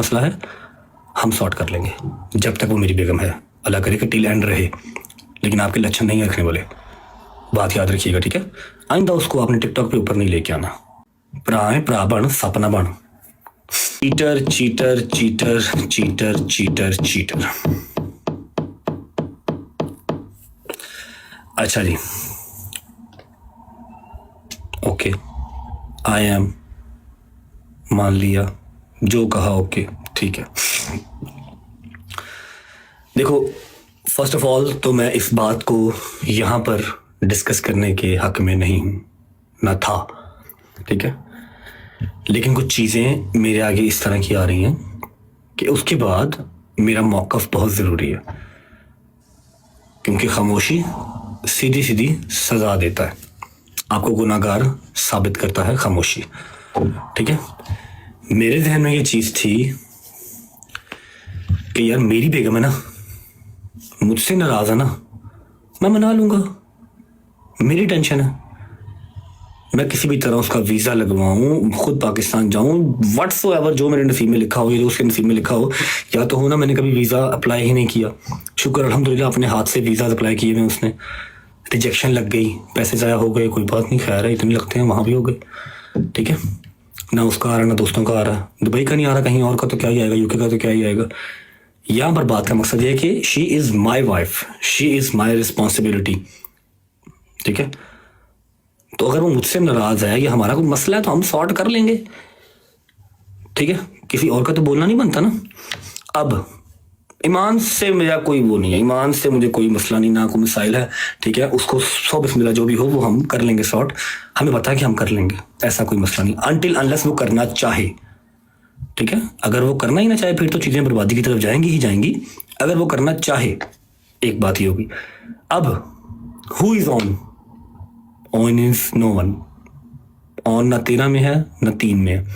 मसला है हम सॉर्ट कर लेंगे, जब तक वो मेरी बेगम है। अल्लाह करे कि टिल एंड रहे, लेकिन आपके लक्षण नहीं रखने वाले, बात याद रखिएगा, ठीक है। आइंदा उसको आपने टिकटॉक पे ऊपर नहीं लेके आना। प्रा है प्रा बन, सपना बन। Cheater cheater cheater cheater cheater cheater. अच्छा जी, ओके, आई एम, मान लिया, जो कहा ओके, ठीक है। देखो, फर्स्ट ऑफ ऑल तो मैं इस बात को यहाँ पर डिस्कस करने के हक में नहीं हूँ, ना था, ठीक है। लेकिन कुछ चीज़ें मेरे आगे इस तरह की आ रही हैं कि उसके बाद मेरा मौक़िफ़ बहुत ज़रूरी है, क्योंकि खामोशी सीधी सीधी सज़ा देता है, आपको गुनाहगार साबित करता है खामोशी, ठीक है। मेरे जहन में ये चीज़ थी कि यार मेरी बेगम है ना, मुझसे नाराज़ है ना, मैं मना लूँगा, मेरी टेंशन है, मैं किसी भी तरह उसका वीज़ा लगवाऊँ, खुद पाकिस्तान जाऊँ, व्हाट्सोएवर जो मेरे नसीब में लिखा हो या जो उसके नसीब में लिखा हो, या तो हो ना मैंने कभी वीज़ा अप्लाई ही नहीं किया, शुक्र अल्हम्दुलिल्लाह अपने हाथ से वीज़ा अप्लाई किए में उसने रिजेक्शन लग गई, पैसे ज़ाया हो गए, कोई बात नहीं, खैर है, इतने लगते हैं, वहाँ भी हो गए, ठीक है। ना उसका आ रहा ना दोस्तों का आ रहा, दुबई का नहीं आ रहा, कहीं और का तो क्या ही आएगा, यूके का तो क्या ही आएगा। यहाँ पर बात का मकसद ये है कि she is my wife, she is my responsibility, ठीक है। तो अगर वो मुझसे नाराज़ है, या हमारा कोई मसला है, तो हम सॉर्ट कर लेंगे, ठीक है, किसी और का तो बोलना नहीं बनता ना। अब ईमान से मेरा कोई वो नहीं है, ईमान से मुझे कोई मसला नहीं, ना कोई मिसाइल है, ठीक है। उसको सौ बिस्मिल्लाह जो भी हो वो हम कर लेंगे सॉर्ट, हमें पता है कि हम कर लेंगे, ऐसा कोई मसला नहीं, अनटिल अनलेस वो करना चाहे, ठीक है। अगर वो करना ही ना चाहे फिर तो चीज़ें बर्बादी की तरफ जाएंगी ही जाएंगी। अगर वो करना चाहे, एक बात ही होगी। अब who is on? On is no one. On ना 13 में है ना 3 में है,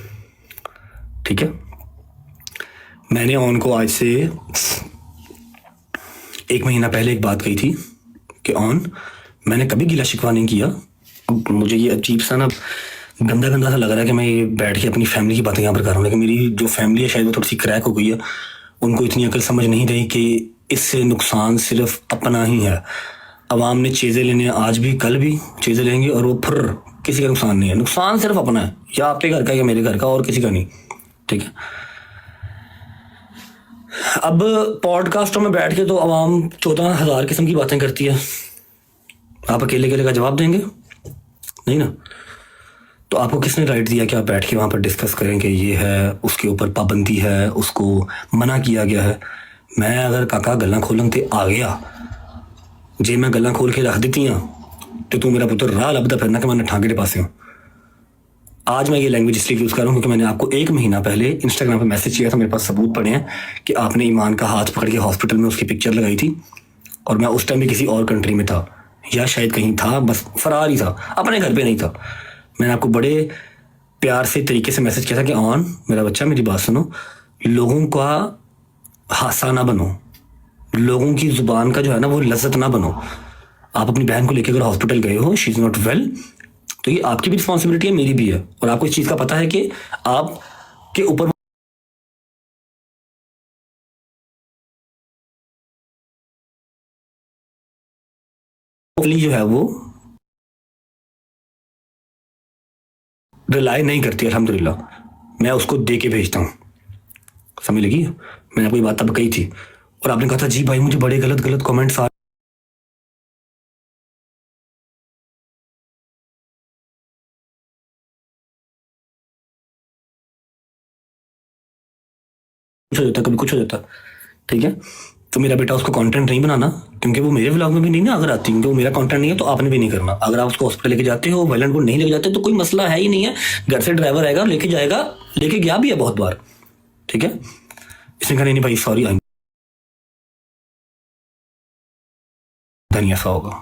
ठीक है। मैंने ऑन को आज से 1 महीना पहले एक बात कही थी कि ऑन, मैंने कभी गिला शिकवा नहीं किया। अब मुझे ये अजीब सा ना गंदा गंदा सा लग रहा है कि मैं ये बैठ के अपनी फैमिली की बातें यहाँ पर कर रहा हूँ, लेकिन मेरी जो फैमिली है शायद वो थोड़ी सी क्रैक हो गई है, उनको इतनी अकल समझ नहीं रही कि इससे नुकसान सिर्फ अपना ही है। अवाम ने चीज़ें लेने, आज भी कल भी चीज़ें लेंगे और वो फिर किसी का नुकसान नहीं है, नुकसान सिर्फ अपना है, या आपके घर का या मेरे घर का, और किसी का नहीं, ठीक है। अब पॉडकास्टों में बैठ के तो अवाम 14,000 किस्म की बातें करती है, आप अकेले अकेले का जवाब देंगे नहीं ना। तो आपको किसने राइट दिया कि आप बैठ के वहाँ पर डिस्कस करें कि ये है, उसके ऊपर पाबंदी है, उसको मना किया गया है। मैं अगर काका गल्लां खोलन ते आ गया, जे मैं गल्लां खोल के रख दी तो तू मेरा पुत्र राह लभदा फिरना कि मैं ठांगे के पास हूँ। आज मैं ये लैंग्वेज इसलिए यूज़ कर रहा हूँ क्योंकि मैंने आपको 1 महीना पहले इंस्टाग्राम पर मैसेज किया था, मेरे पास सबूत पड़े हैं कि आपने ईमान का हाथ पकड़ के हॉस्पिटल में उसकी पिक्चर लगाई थी, और मैं उस टाइम भी किसी और कंट्री में था, या शायद कहीं था, बस फरार ही था, अपने घर पे नहीं था। मैंने आपको बड़े प्यार से तरीके से मैसेज किया था कि ऑन मेरा बच्चा मेरी बात सुनो, लोगों का हासा ना बनो, लोगों की जुबान का जो है ना वो लज्जत ना बनो। आप अपनी बहन को लेकर अगर हॉस्पिटल गए हो, शी इज़ नॉट वेल, तो ये आपकी भी रिस्पॉन्सिबिलिटी है, मेरी भी है, और आपको इस चीज़ का पता है कि आपके ऊपर जो है वो रिलाई नहीं करती, अल्हम्दुलिल्लाह मैं उसको दे के भेजता हूँ, समझ लगी। मैंने आपको ये बात तब कही थी, और आपने कहा था जी भाई मुझे बड़े गलत गलत कमेंट्स आ कुछ हो जाता, कभी कुछ हो जाता, ठीक है। तो मेरा बेटा उसको कंटेंट नहीं बनाना, क्योंकि वो मेरे व्लॉग में भी नहीं ना अगर आती, क्योंकि वो मेरा कंटेंट नहीं है, तो आपने भी नहीं करना। अगर आप उसको हॉस्पिटल लेके जाते हो, वायलेंट को नहीं लेके जाते, तो कोई मसला है ही नहीं है, घर से ड्राइवर आएगा लेके जाएगा, लेके गया भी है बहुत बार, ठीक है। इसने कहा नहीं भाई सॉरी, धनिया सा होगा।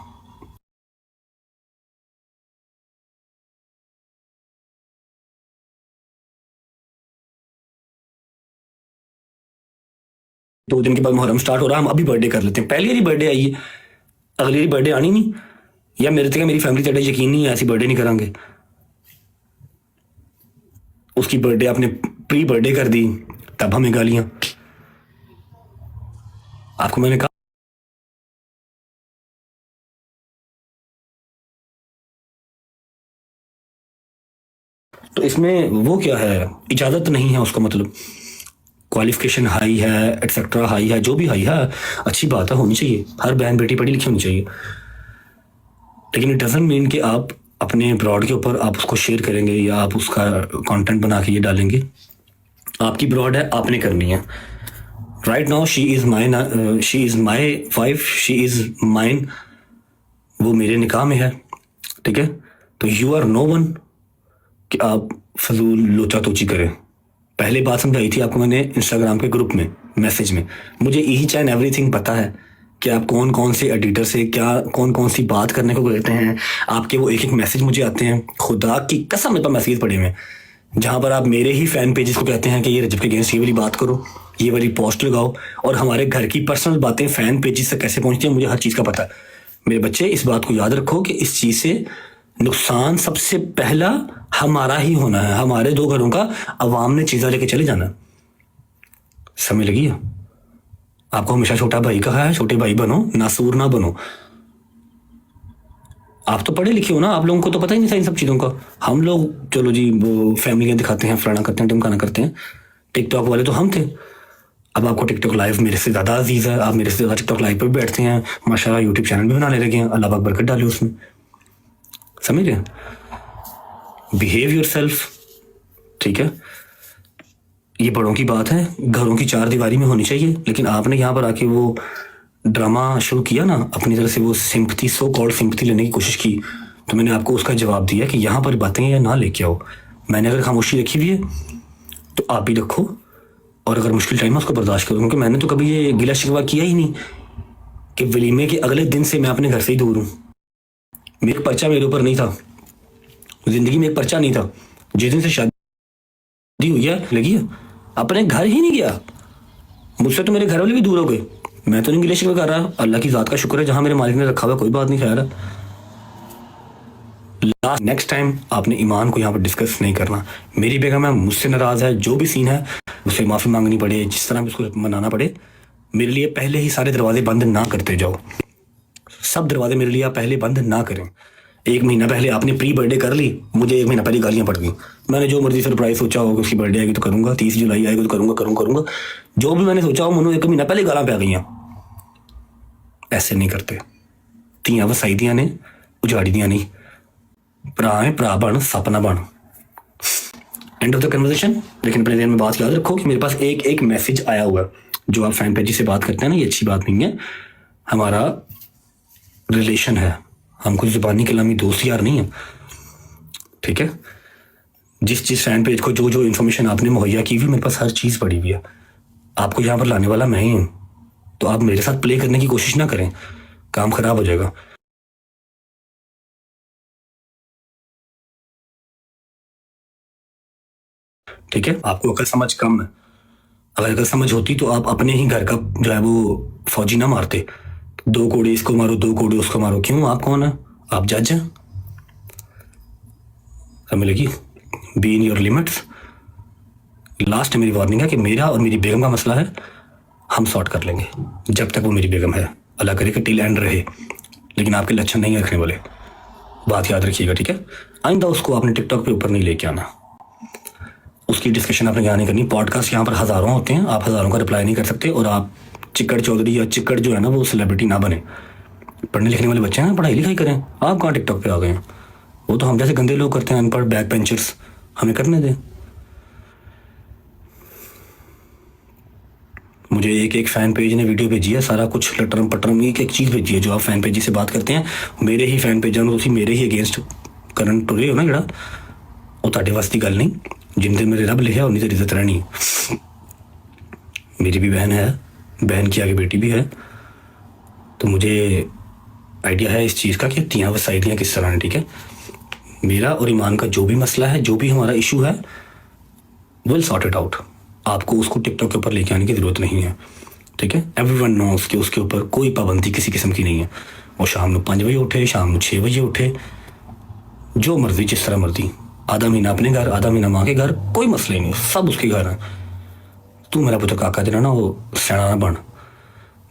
दो दिन के बाद मुहर्रम स्टार्ट हो रहा है, हम अभी बर्थडे कर लेते हैं, पहली बारी बर्थडे आई है, अगली बारी बर्थडे आनी नहीं, या मेरे तक मेरी फैमिली तेरा यकीन नहीं है, ऐसी बर्थडे नहीं करांगे। उसकी बर्थडे आपने प्री बर्थडे कर दी, तब हमें गालियां। आपको मैंने कहा तो इसमें वो क्या है, इजाजत नहीं है उसका मतलब, क्वालिफिकेशन हाई है, एक्सेट्रा हाई है, जो भी हाई है अच्छी बात है, होनी चाहिए, हर बहन बेटी पढ़ी लिखी होनी चाहिए, लेकिन इट डजंट मीन कि आप अपने ब्रॉड के ऊपर आप उसको शेयर करेंगे या आप उसका कंटेंट बना के ये डालेंगे। आपकी ब्रॉड है, आपने करनी है। Right now she is my wife, she is mine, वो मेरे निकाह में है, ठीक है। तो यू आर नो वन कि आप फजूल लोचा तोची करें। पहले बात समझाई थी आपको मैंने इंस्टाग्राम के ग्रुप में, मैसेज में। मुझे ईच एंड एवरीथिंग पता है कि आप कौन कौन से एडिटर से क्या कौन कौन सी बात करने को कहते हैं। आपके वो एक एक मैसेज मुझे आते हैं, खुदा की कसम मेरे पास मैसेज पड़े हुए हैं जहाँ पर आप मेरे ही फैन पेजेस को कहते हैं कि ये रजब के अगेंस्ट ये वाली बात करो, ये वाली पोस्ट लगाओ, और हमारे घर की पर्सनल बातें फैन पेजेस से कैसे पहुंचती हैं मुझे हर चीज़ का पता है। मेरे बच्चे इस बात को याद रखो कि इस चीज़ से नुकसान सबसे पहला हमारा ही होना है। हमारे दो घरों का अवाम ने चीज़ा लेके चले जाना। समझ लगी है? आपको हमेशा छोटा भाई कहा है, छोटे भाई बनो, नासूर ना बनो। आप तो पढ़े लिखे हो ना, आप लोगों को तो पता ही नहीं था इन सब चीज़ों का। हम लोग चलो जी वो फैमिली दिखाते हैं, फलाना करते हैं, ढिमकाना करते हैं। टिकटॉक वाले तो हम थे। अब आपको टिकटॉक लाइव मेरे से ज़्यादा अजीज़ है, आप मेरे से ज़्यादा टिकटॉक लाइव पर भी बैठते हैं, माशाल्लाह यूट्यूब चैनल भी बनाने लगे हैं, अल्लाह पाक बरकत डाले उसमें। समझ रहे हैं? बिहेव योरसेल्फ, ठीक है। ये बड़ों की बात है, घरों की चार दीवारी में होनी चाहिए, लेकिन आपने यहाँ पर आके वो ड्रामा शुरू किया ना, अपनी तरफ से वो सिंपथी, सो कॉल्ड सिंपथी लेने की कोशिश की, तो मैंने आपको उसका जवाब दिया कि यहाँ पर बातें या ना लेके आओ। मैंने अगर खामोशी रखी हुई है तो आप भी रखो, और अगर मुश्किल टाइम है उसको बर्दाश्त करो, क्योंकि मैंने तो कभी ये गिला शिकवा किया ही नहीं कि वलीमे के अगले दिन से मैं अपने घर से ही दूर हूँ। मेरा पर्चा मेरे ऊपर नहीं था, जिंदगी में एक पर्चा नहीं था। जिस दिन से शादी हुई है लगी है, अपने घर ही नहीं गया। मुझसे तो मेरे घर वाले भी दूर हो गए। मैं तो नहीं गिले शिकवे कर रहा, अल्लाह की ज़ात का शुक्र है, जहां मेरे मालिक ने रखा हुआ कोई बात नहीं। खैर है, लास्ट नेक्स्ट टाइम आपने ईमान को यहाँ पर डिस्कस नहीं करना। मेरी बेगम है, मुझसे नाराज़ है, जो भी सीन है उससे माफ़ी मांगनी पड़े, जिस तरह भी उसको मनाना पड़े, मेरे लिए पहले ही सारे दरवाजे बंद ना करते जाओ। सब दरवाजे मेरे लिए आप पहले बंद ना करें। एक महीना पहले आपने प्री बर्थडे कर ली, मुझे एक महीना पहले गालियां पड़ गई। मैंने जो मर्जी सरप्राइज सोचा होगा, उसकी बर्थडे आएगी तो करूंगा, 30 जुलाई आएगी तो करूंगा, जो भी मैंने सोचा हो, मुझे एक महीना पहले गालां पै गई। ऐसे नहीं करते। ਧੀਆਂ ਵਸਾਈ ਦੀਆਂ ने, उजाड़ी ਦੀਆਂ नहीं। भरा है भरा बन, सपना बन। End of the conversation. लेकिन अपने दिन में बात याद रखो कि मेरे पास एक एक मैसेज आया हुआ है। जो आप फैन पेज से बात करते हैं ना, ये अच्छी बात नहीं है। हमारा रिलेशन है, हम कुछ जुबानी कलामी दोस्त यार नहीं है, ठीक है। जिस फैन पेज को जो जो इन्फॉर्मेशन आपने मुहैया की हुई, मेरे पास हर चीज़ पड़ी हुई है। आपको यहाँ पर लाने वाला मैं ही हूँ, तो आप मेरे साथ प्ले करने की कोशिश ना करें, काम खराब हो जाएगा। ठीक है, आपको अकल समझ कम है। अगर अकल समझ होती तो आप अपने ही घर का जो है वो फौजी ना मारते। 2 कोड़े इसको मारो, 2 कोड़े उसको मारो। क्यों? आप कौन है? आप जज हैं? समझ लगी? Be in your limits. Last मेरी वार्निंग है कि मेरा और मेरी बेगम का मसला है, हम सॉर्ट कर लेंगे जब तक वो मेरी बेगम है। अल्लाह करे कि टिल एंड रहे, लेकिन आपके लक्षण नहीं रखने वाले, बात याद रखिएगा, ठीक है। आइंदा उसको आपने टिकटॉक पे ऊपर नहीं लेके आना, उसकी डिस्कशन आपने यहाँ नहीं करनी। पॉडकास्ट यहाँ पर हज़ारों होते हैं, आप हज़ारों का रिप्लाई नहीं कर सकते, और आप चिक्कड़ चौधरी या चिक्कड़ जो है ना वो सेलिब्रिटी ना बने। पढ़ने लिखने वाले बच्चे हैं, पढ़ाई लिखाई करें। आप कहाँ टिकटॉक पे आ गए हैं? वो तो हम जैसे गंदे लोग करते हैं, अनपढ़ बैक बेंचर्स, हमें करने दें। मुझे एक एक फ़ैन पेज ने वीडियो भेजी है, सारा कुछ लटरम पटरम एक एक चीज़ भेजी है। जो आप फ़ैन पेज से बात करते हैं, मेरे ही फ़ैन पेजां ਨੂੰ ਤੁਸੀਂ मेरे ही अगेंस्ट करन टुरे हो ना, ਜਿਹੜਾ ਉਹ ਤੁਹਾਡੇ ਵਾਸਤੇ ਗੱਲ नहीं। जिनसे मेरे रब लिखा उन्हीं से इज्जत रहनी। मेरी भी बहन है, बहन की आगे बेटी भी है, तो मुझे आइडिया है इस चीज़ का कि तियाँ वसाइलियाँ किस तरह हैं, ठीक है। मेरा और ईमान का जो भी मसला है, जो भी हमारा इशू है, विल सॉर्ट इट आउट। आपको उसको टिकटॉक के ऊपर लेके आने की ज़रूरत नहीं है, ठीक है। एवरीवन नोस कि उसके ऊपर कोई पाबंदी किसी किस्म की नहीं है। वो शाम को 5 बजे उठे, शाम को 6 बजे उठे, जो मर्जी, जिस तरह मर्जी। आधा महीना अपने घर, आधा महीना माँ के घर, कोई मसले नहीं, सब उसके घर हैं। तू मेरा पुत्र काका तेरा ना वो सियाना ना बन,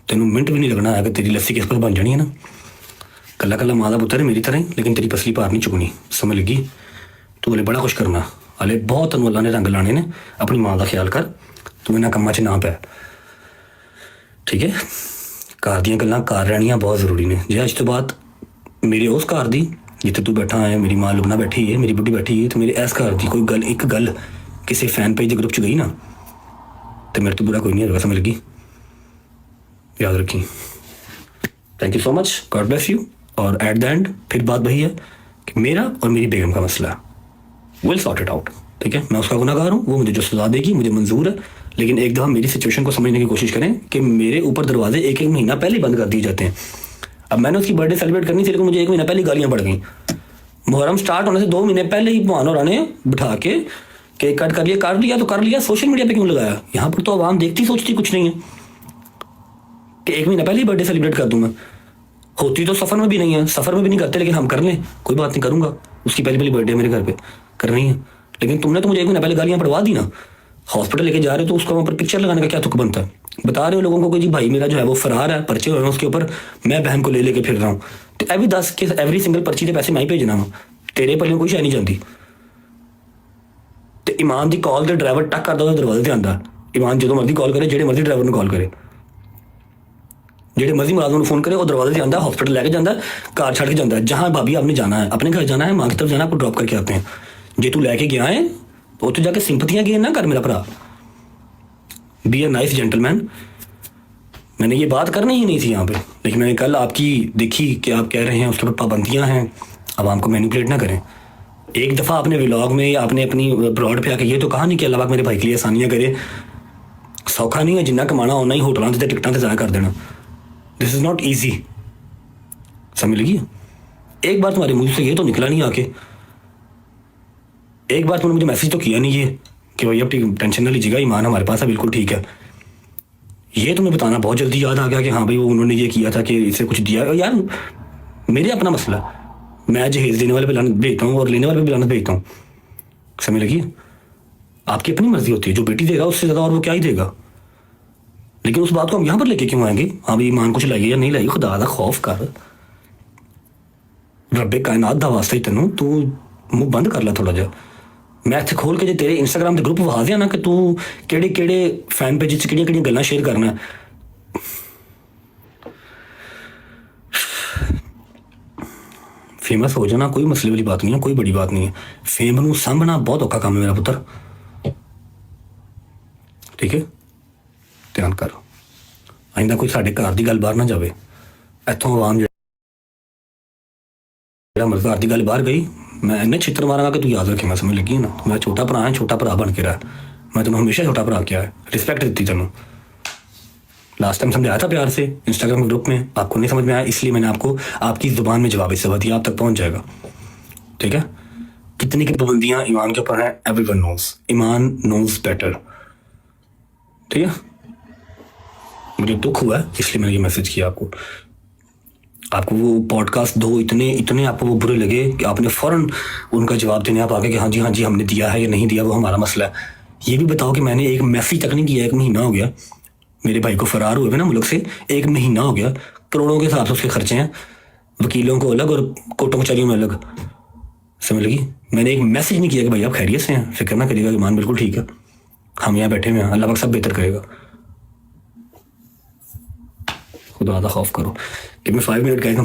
तेन मिनट भी नहीं लगना है कि तेरी लस्सी किस पर बन जानी है ना। कला कला माँ का पुत्र है मेरी तरह ही, लेकिन तेरी पसली पार नहीं चुकनी, समझ लगी। तू हले बड़ा कुछ करना, हले बहुत तेन अल्लाह ने रंग लाने ने। अपनी माँ का ख्याल कर, तू इन्होंने कम्मा च ना पै, ठीक है। घर दी गल्लां घर रहनियां बहुत जरूरी ने। जे अज तो बाद मेरे उस घर दी जिथे तू बैठा है, मेरी माँ लुबना बैठी है, मेरी बुढ़ी बैठी है, तो मेरे इस घर की कोई गल एक गल किसी फैन पेज के ग्रुप च गई ना, तो मेरे तो बुरा कोई नहीं होगा, समझ लगी। याद रखी। Thank you so much, God bless you. और एट द एंड फिर बात वही है कि मेरा और मेरी बेगम का मसला विल सॉर्ट इट आउट, ठीक है। मैं उसका गुनाहगार हूँ, वो मुझे जो सजा देगी मुझे मंजूर है, लेकिन एक दफ़ा मेरी सिचुएशन को समझने की कोशिश करें कि मेरे ऊपर दरवाजे एक एक महीना पहले बंद कर दिए जाते हैं। अब मैंने उसकी बर्थडे सेलिब्रेट करनी थी, लेकिन मुझे 1 महीना पहले गालियाँ पड़ गई। मुहर्रम स्टार्ट होने से 2 महीने पहले ही भान और ने बिठा के केक कट कर लिया तो कर लिया, सोशल मीडिया पे क्यों लगाया? यहाँ पर तो आवाम देखती सोचती कुछ नहीं है कि 1 महीना पहले ही बर्थडे सेलिब्रेट कर दूँ मैं। होती तो सफ़र में भी नहीं है, सफ़र में भी नहीं करते, लेकिन हम कर लें, कोई बात नहीं, करूँगा। उसकी पहली बर्थडे मेरे घर पे करनी है, लेकिन तुमने तो मुझे 1 महीना पहले गालियाँ पड़वा दी ना। हॉस्पिटल लेके जा रहे हो तो उसका वहाँ पर पिक्चर लगाने का क्या तुक बनता है? बता रहे हो लोगों को कि जी भाई मेरा जो है वो फरार है, पर्चे हुए हैं उसके ऊपर, मैं बहन को ले लेके फिर रहा हूँ, तो एवरी 10 के एवरी सिंगल पर्ची के पैसे मैं ही भेजना वा, तेरे पल्ले कोई शायद नहीं जानती। तो ईमान की कॉल तो ड्राइवर टक करता तो दरवाजे से आता। ईमान जो मर्जी कॉल करे, जेडे मर्जी ड्राइवर ने कॉल करे, जेडे मर्जी मुलाजम फोन करे, वो दरवाजे से आता, हॉस्पिटल लेके जाता, कार छड़ के जाता है। जहाँ भाभी आपने जाना है, अपने घर जाना है, माँ की तरफ जाना है, आपको ड्रॉप करके आते हैं। जे तू लैके गया है तो जाके सिंपतियां गेन ना कर मेरा भरा, बी ए नाइस जेंटलमैन। मैंने ये बात करनी ही नहीं थी यहाँ पे, लेकिन मैंने कल आपकी देखी कि आप कह रहे हैं उसके ऊपर पाबंदियाँ हैं, अब हमको मैनिपुलेट ना करें। एक दफ़ा आपने व्लॉग में या आपने अपनी ब्रॉड पे आके ये तो कहा नहीं कि अल्लाह पाक मेरे भाई के लिए आसानियाँ करे। सौखा नहीं है, जिन्ना कमाना होना ही होटलों से टिकटां से ज़ाया कर देना। दिस इज़ नॉट ईजी, समझ लगी। एक बार तुम्हारे मुँह से ये तो निकला नहीं आके, एक बार तुमने मुझे मैसेज तो किया नहीं ये कि भाई अब टेंशन ना लीजिएगा, ईमान हमारे पास है, बिल्कुल ठीक है। ये तुम्हें बताना बहुत जल्दी याद आ गया कि हाँ भाई वो उन्होंने ये किया था कि इसे कुछ दिया। यार मेरे अपना मसला, मैं जहेज देने वाले पे लानत भेजता हूँ और लेने वाले पे भी लानत भेजता हूँ, समझ लगी। आपकी अपनी मर्जी होती है, जो बेटी देगा उससे ज़्यादा और वो क्या ही देगा। लेकिन उस बात को हम यहाँ पर लेके क्यों आएंगे? हाँ भाई ईमान कुछ लाइए या नहीं लाइए, खुदा दा खौफ कर, रब्बे कायनात दा वास्ते तेनों तू मुँह बंद कर ला थोड़ा जा। मैं इत्थे खोल के जो तेरे इंस्टाग्राम के ग्रुप वहा दिया ना कि तू केड़े केड़े फैन पेज च केड़ियां केड़ियां गल्लां शेयर करना। फेमस हो जाना कोई मसले वाली बात नहीं है, कोई बड़ी बात नहीं है। फेम नूं सामभना बहुत औखा काम है मेरा पुत्र, ठीक है। ध्यान कर, आइंदा कोई साडे घर की गल बाहर ना जाए। इत्थों आवाम जिहड़ा मर्द घर की गल बाहर गई, मैं इन्ने छित्र मारांगा कि तू याद रखेगा, समझ लगी ना। मैं छोटा भरा है, छोटा भरा बन के रहा। मैं तुम्हें हमेशा छोटा भरा किया है, रिस्पेक्ट दी तेनों। लास्ट टाइम समझाया था प्यार से इंस्टाग्राम ग्रुप में, आपको नहीं समझ में आया, इसलिए मैंने आपको आपकी जुबान में जवाब इससे दिया, आप तक पहुंच जाएगा, ठीक है। कितनी की पाबंदियां ईमान के ऊपर हैं, एवरीवन नोज, ईमान नोज बेटर, ठीक है। मुझे दुख हुआ है इसलिए मैंने ये मैसेज किया आपको। आपको वो पॉडकास्ट दो इतने आपको वो बुरे लगे कि आपने फ़ौरन उनका जवाब देने आप आगे कि हाँ जी हमने दिया है या नहीं दिया, वो हमारा मसला है। ये भी बताओ कि मैंने एक मैसेज तक नहीं किया, 1 महीना हो गया मेरे भाई को फरार हुए ना मुल्क से, 1 महीना हो गया। करोड़ों के हिसाब से उसके खर्चे हैं, वकीलों को अलग और कोर्टों कचहरियों में अलग, समझ लगी। मैंने एक मैसेज नहीं किया कि भाई आप खैरियत से हैं, फिक्र ना करिएगा, ईमान बिल्कुल ठीक है, हम यहाँ बैठे हुए हैं, अल्लाह पाक सब बेहतर करेगा। खुदा दा खौफ करो। Give me 5 minute guys.